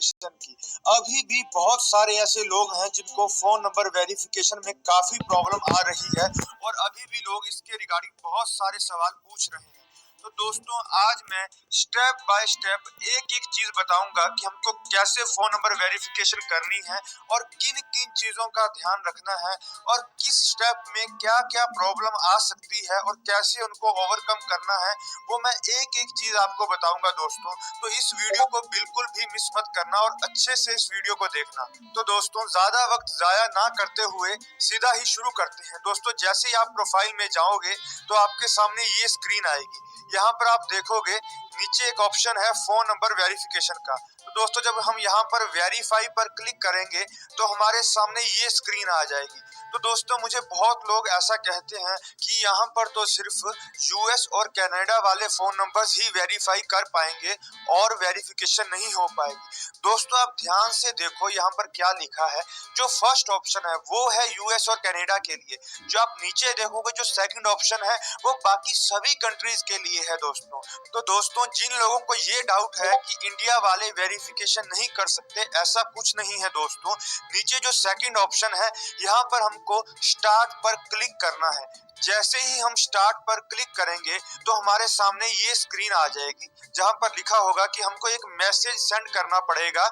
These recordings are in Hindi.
की। अभी भी बहुत सारे ऐसे लोग हैं जिनको फोन नंबर वेरिफिकेशन में काफी प्रॉब्लम आ रही है और अभी भी लोग इसके रिगार्डिंग बहुत सारे सवाल पूछ रहे हैं। तो दोस्तों आज मैं स्टेप बाय स्टेप एक एक चीज बताऊंगा कि हमको कैसे फोन नंबर वेरिफिकेशन करनी है और किन किन चीजों का ध्यान रखना है और किस स्टेप में क्या क्या प्रॉब्लम आ सकती है और कैसे उनको ओवरकम करना है, वो मैं एक एक चीज आपको बताऊंगा दोस्तों। तो इस वीडियो को बिल्कुल भी मिस मत करना और अच्छे से इस वीडियो को देखना। तो दोस्तों ज्यादा वक्त जाया ना करते हुए सीधा ही शुरू करते हैं। दोस्तों जैसे ही आप प्रोफाइल में जाओगे तो आपके सामने ये स्क्रीन आएगी। यहाँ पर आप देखोगे नीचे एक ऑप्शन है फोन नंबर वेरिफिकेशन का। तो दोस्तों जब हम यहाँ पर वेरीफाई पर क्लिक करेंगे तो हमारे सामने ये स्क्रीन आ जाएगी। तो दोस्तों मुझे बहुत लोग ऐसा कहते हैं कि यहाँ पर तो सिर्फ यूएस और कनाडा वाले फोन नंबर्स ही वेरीफाई कर पाएंगे और वेरिफिकेशन नहीं हो पाएगी। दोस्तों आप ध्यान से देखो यहाँ पर क्या लिखा है। जो फर्स्ट ऑप्शन है वो है यूएस और कनाडा के लिए। जो आप नीचे देखोगे जो सेकंड ऑप्शन है वो बाकी सभी कंट्रीज के लिए है दोस्तों। तो दोस्तों जिन लोगों को ये डाउट है कि इंडिया वाले वेरिफिकेशन नहीं कर सकते, ऐसा कुछ नहीं है दोस्तों। नीचे जो सेकंड ऑप्शन है यहाँ पर हमको स्टार्ट पर क्लिक करना है। जैसे ही हम स्टार्ट पर क्लिक करेंगे तो हमारे सामने ये स्क्रीन आ जाएगी जहां पर लिखा होगा कि हमको एक मैसेज सेंड करना पड़ेगा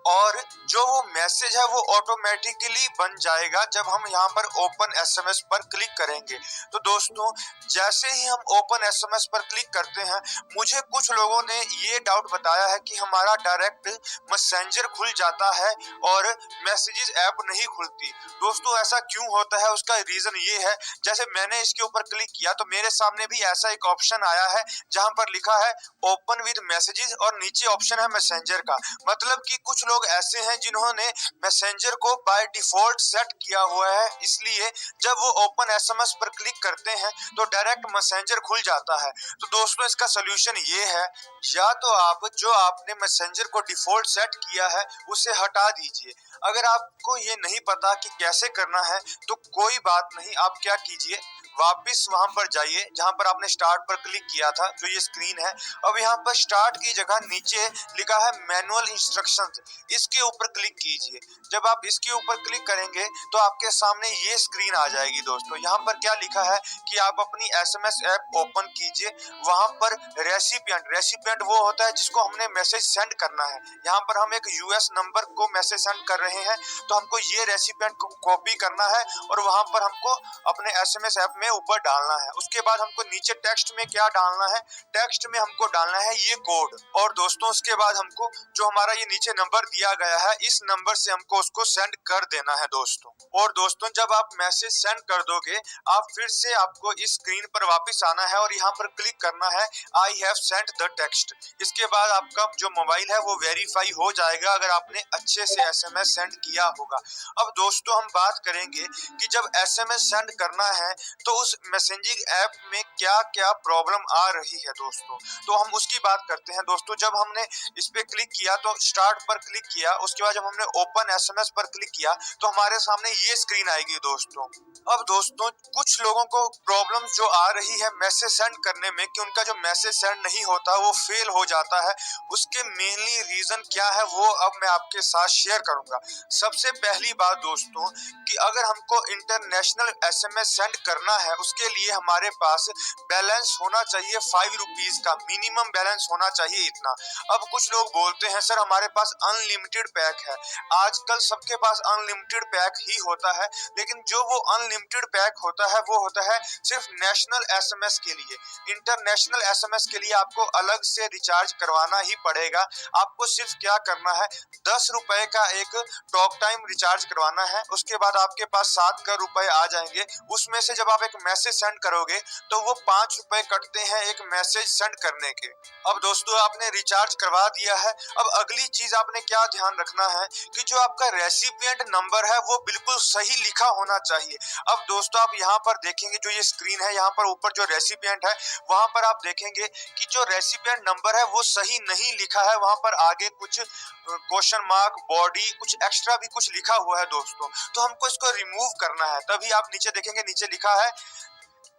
और जो वो मैसेज है वो ऑटोमेटिकली बन जाएगा जब हम यहाँ पर ओपन एसएमएस पर क्लिक करेंगे। तो दोस्तों जैसे ही हम ओपन एसएमएस पर क्लिक करते हैं, मुझे कुछ लोगों ने ये डाउट बताया है कि हमारा डायरेक्ट मैसेंजर खुल जाता है और मैसेजेस ऐप नहीं खुलती। दोस्तों ऐसा क्यों होता है उसका रीजन ये है, जैसे मैंने इसके ऊपर क्लिक किया तो मेरे सामने भी ऐसा एक ऑप्शन आया है जहां पर लिखा है ओपन विद मैसेजेस और नीचे ऑप्शन है मैसेंजर का। मतलब कि कुछ लोग ऐसे हैं जिन्होंने मैसेंजर को बाय डिफॉल्ट सेट किया हुआ है, इसलिए जब वो ओपन एसएमएस पर क्लिक करते हैं तो डायरेक्ट मैसेंजर खुल जाता है। तो दोस्तों इसका सोल्यूशन ये है, या तो आप जो आपने मैसेंजर को डिफॉल्ट सेट किया है उसे हटा दीजिए। अगर आपको ये नहीं पता कि कैसे करना है तो कोई बात नहीं, आप क्या कीजिए वापस वहां पर जाइए जहां पर आपने स्टार्ट पर क्लिक किया था, जो ये स्क्रीन है। अब यहाँ पर स्टार्ट की जगह नीचे लिखा है मैनुअल इंस्ट्रक्शंस, इसके ऊपर क्लिक कीजिए। जब आप इसके ऊपर क्लिक करेंगे तो आपके सामने ये स्क्रीन आ जाएगी दोस्तों। यहाँ पर क्या लिखा है कि आप अपनी एसएमएस ऐप ओपन कीजिए। वहां पर रेसिपिएंट वो होता है जिसको हमने मैसेज सेंड करना है। यहाँ पर हम एक यूएस नंबर को मैसेज सेंड कर रहे हैं तो हमको ये रेसिपिएंट को कॉपी करना है और वहां पर हमको अपने एसएमएस ऐप में ऊपर डालना है। उसके बाद हमको नीचे टेक्स्ट में क्या डालना है, टेक्स्ट में हमको डालना है ये कोड। और दोस्तों उसके बाद हमको जो हमारा ये नीचे नंबर दिया गया है इस नंबर से हमको उसको सेंड कर देना है दोस्तों। और दोस्तों जब आप मैसेज सेंड कर दोगे आप फिर से आपको इस स्क्रीन पर वापस आना है और यहाँ पर क्लिक करना है I have sent the text. इसके बाद आपका जो मोबाइल है वो वेरीफाई हो जाएगा अगर आपने अच्छे से एसएमएस सेंड किया होगा। अब दोस्तों हम बात करेंगे कि जब एसएमएस सेंड करना है तो उस मैसेजिंग ऐप में क्या क्या प्रॉब्लम आ रही है दोस्तों, तो हम उसकी बात करते हैं दोस्तों। जब हमने इस पे क्लिक किया तो स्टार्ट पर क्लिक किया, उसके बाद जब हमने ओपन एसएमएस पर क्लिक किया तो हमारे सामने ये स्क्रीन आएगी दोस्तों। अब दोस्तों कुछ लोगों को प्रॉब्लम जो आ रही है मैसेज सेंड करने में कि उनका जो मैसेज सेंड नहीं होता वो फेल हो जाता है, उसके मेनली रीजन क्या है वो अब मैं आपके साथ शेयर करूंगा। सबसे पहली बात दोस्तों कि अगर हमको इंटरनेशनल एसएमएस सेंड करना है उसके लिए हमारे पास बैलेंस होना चाहिए 5 रुपीज का, मिनिमम बैलेंस होना चाहिए इतना। अब कुछ लोग बोलते हैं सर हमारे पास अनलिमिटेड पैक है। आजकल सबके पास अनलिमिटेड पैक ही होता है, लेकिन जो वो अनलिमिटेड पैक होता है वो होता है सिर्फ नेशनल एसएमएस के लिए। इंटरनेशनल एसएमएस के लिए आपको अलग से रिचार्ज करवाना ही पड़ेगा। आपको सिर्फ क्या करना है 10 रुपए का एक टॉक टाइम रिचार्ज करवाना है, उसके बाद आपके पास 7 का रुपए आ जाएंगे। उसमें से जब आप एक मैसेज सेंड करोगे तो वो 5 रुपए कटते हैं एक मैसेज सेंड करने के। अब दोस्तों आपने रिचार्ज करवा दिया है, अब अगली चीज आपने क्या ध्यान रखना है कि जो आपका रेसिपिएंट नंबर है वो बिल्कुल सही लिखा होना चाहिए। अब दोस्तों आप यहाँ पर देखेंगे जो ये स्क्रीन है, यहाँ पर ऊपर जो रेसिपिएंट है वहां पर आप देखेंगे कि जो रेसिपिएंट नंबर है वो सही नहीं लिखा है। वहां पर आगे कुछ क्वेश्चन मार्क बॉडी कुछ एक्स्ट्रा भी कुछ लिखा हुआ है दोस्तों, तो हमको इसको रिमूव करना है। तभी आप नीचे देखेंगे नीचे लिखा है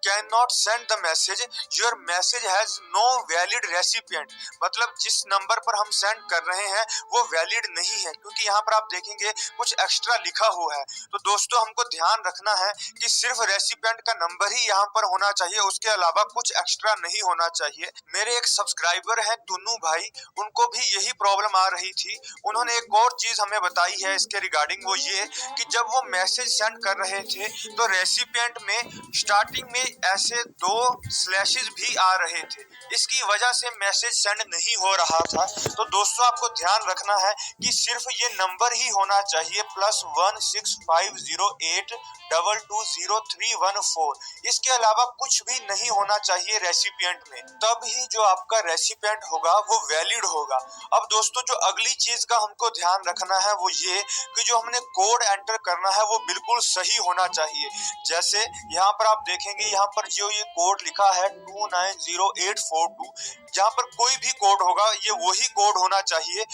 can not send the message, your message has no valid recipient. मतलब जिस नंबर पर हम सेंड कर रहे हैं वो वैलिड नहीं है, क्योंकि यहाँ पर आप देखेंगे कुछ एक्स्ट्रा लिखा हुआ है। तो दोस्तों हमको ध्यान रखना है कि सिर्फ रेसिपिएंट का नंबर ही यहाँ पर होना चाहिए, उसके अलावा कुछ एक्स्ट्रा नहीं होना चाहिए। मेरे एक सब्सक्राइबर हैं टुन्नू भाई, उनको भी यही प्रॉब्लम आ रही थी। उन्होंने एक और चीज हमें बताई है इसके रिगार्डिंग, वो ये कि जब वो मैसेज सेंड कर रहे थे तो रेसिपिएंट में स्टार्टिंग में ऐसे 2 स्लैशेस भी आ रहे थे, इसकी वजह से मैसेज सेंड नहीं हो रहा था। तो दोस्तों आपको ध्यान रखना है कि सिर्फ ये नंबर ही होना चाहिए +16508220314, इसके अलावा कुछ भी नहीं होना चाहिए रेसिपिएंट में, तब ही जो आपका रेसिपिएंट होगा वो वैलिड होगा। अब दोस्तों जो अगली चीज का हमको ध्यान रखना है वो ये कि जो हमने कोड एंटर करना है वो बिल्कुल सही होना चाहिए। जैसे यहाँ पर आप देखेंगे, यहाँ पर जो ये कोड लिखा है 290842, जहाँ पर कोई भी कोड होगा ये वही कोड होना चाहिए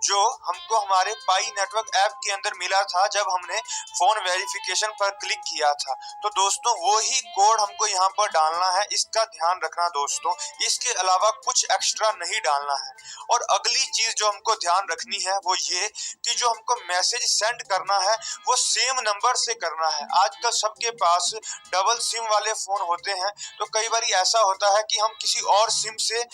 जो हमको हमारे पाई नेटवर्क ऐप के अंदर मिला था जब हमने फोन वेरिफिकेशन पर क्लिक किया था। तो दोस्तों वो ही कोड हमको यहाँ पर डालना है, इसका ध्यान रखना दोस्तों, इसके अलावा कुछ एक्स्ट्रा नहीं डालना है। और अगली चीज जो हमको ध्यान रखनी है वो ये कि जो हमको मैसेज सेंड करना है वो सेम नंबर से करना है। आजकल सबके पास डबल सिम वाले फोन होते हैं, तो कई बार ऐसा होता है कि हम किसी और सिम से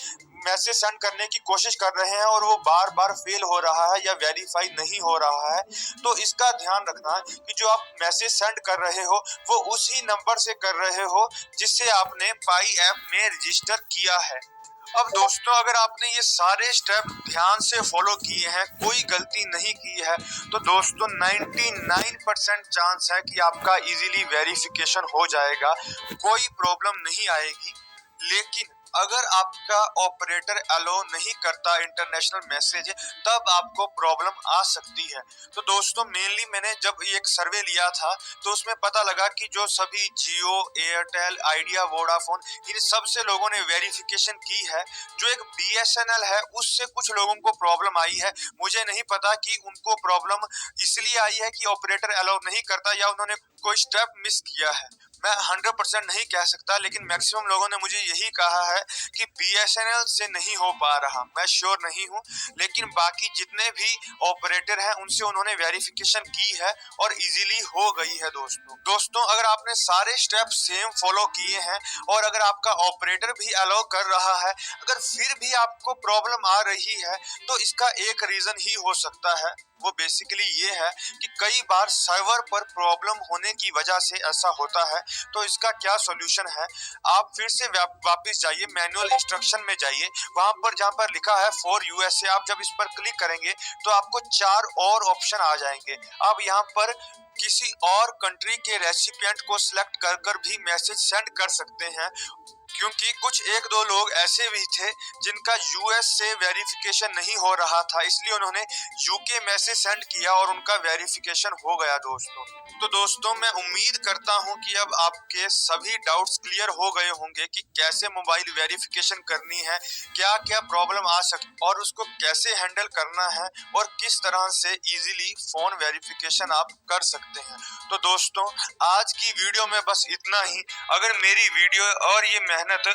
मैसेज सेंड करने की कोशिश कर रहे हैं और वो बार बार फेल हो रहा है या वेरीफाई नहीं हो रहा है। तो इसका ध्यान रखना कि जो आप मैसेज सेंड कर रहे हो वो उसी नंबर से कर रहे हो जिससे आपने पाई ऐप में रजिस्टर किया है। अब दोस्तों अगर आपने ये सारे स्टेप ध्यान से फॉलो किए हैं, कोई गलती नहीं की है, तो दोस्तों 99% चांस है कि आपका इजीली वेरिफिकेशन हो जाएगा, कोई प्रॉब्लम नहीं आएगी। लेकिन अगर आपका ऑपरेटर अलो नहीं करता इंटरनेशनल मैसेज, तब आपको प्रॉब्लम आ सकती है। तो दोस्तों मेनली मैंने जब एक सर्वे लिया था तो उसमें पता लगा कि जो सभी जियो, एयरटेल, आइडिया, वोडाफोन, इन सब से लोगों ने वेरिफिकेशन की है। जो एक बीएसएनएल है उससे कुछ लोगों को प्रॉब्लम आई है। मुझे नहीं पता कि उनको प्रॉब्लम इसलिए आई है कि ऑपरेटर अलाउ नहीं करता या उन्होंने कोई स्टेप मिस किया है, मैं 100% नहीं कह सकता, लेकिन मैक्सिमम लोगों ने मुझे यही कहा है कि बीएसएनएल से नहीं हो पा रहा। मैं श्योर नहीं हूं, लेकिन बाकी जितने भी ऑपरेटर हैं उनसे उन्होंने वेरिफिकेशन की है और इजीली हो गई है। दोस्तों अगर आपने सारे स्टेप सेम फॉलो किए हैं और अगर आपका ऑपरेटर भी अलाउ कर रहा है, अगर फिर भी आपको प्रॉब्लम आ रही है तो इसका एक रीजन ही हो सकता है, वो बेसिकली ये है कि कई बार सर्वर पर प्रॉब्लम होने की वजह से ऐसा होता है। तो इसका क्या सॉल्यूशन है, आप फिर से वापस जाइए, मैनुअल इंस्ट्रक्शन में जाइए, वहां पर जहां पर लिखा है फॉर यूएसए, आप जब इस पर क्लिक करेंगे तो आपको 4 और ऑप्शन आ जाएंगे। आप यहाँ पर किसी और कंट्री के रेसिपिएंट को सिलेक्ट कर भी मैसेज सेंड कर सकते हैं, क्योंकि कुछ 1-2 लोग ऐसे भी थे जिनका यूएस से वेरिफिकेशन नहीं हो रहा था, इसलिए उन्होंने यूके मैसेज सेंड किया और उनका वेरिफिकेशन हो गया दोस्तों। तो दोस्तों मैं उम्मीद करता हूं कि अब आपके सभी डाउट्स क्लियर हो गए होंगे कि कैसे मोबाइल वेरिफिकेशन करनी है, क्या क्या प्रॉब्लम आ सकती और उसको कैसे हैंडल करना है और किस तरह से इजीली फोन वेरिफिकेशन आप कर सकते हैं। तो दोस्तों आज की वीडियो में बस इतना ही। अगर मेरी वीडियो और ये मेहनत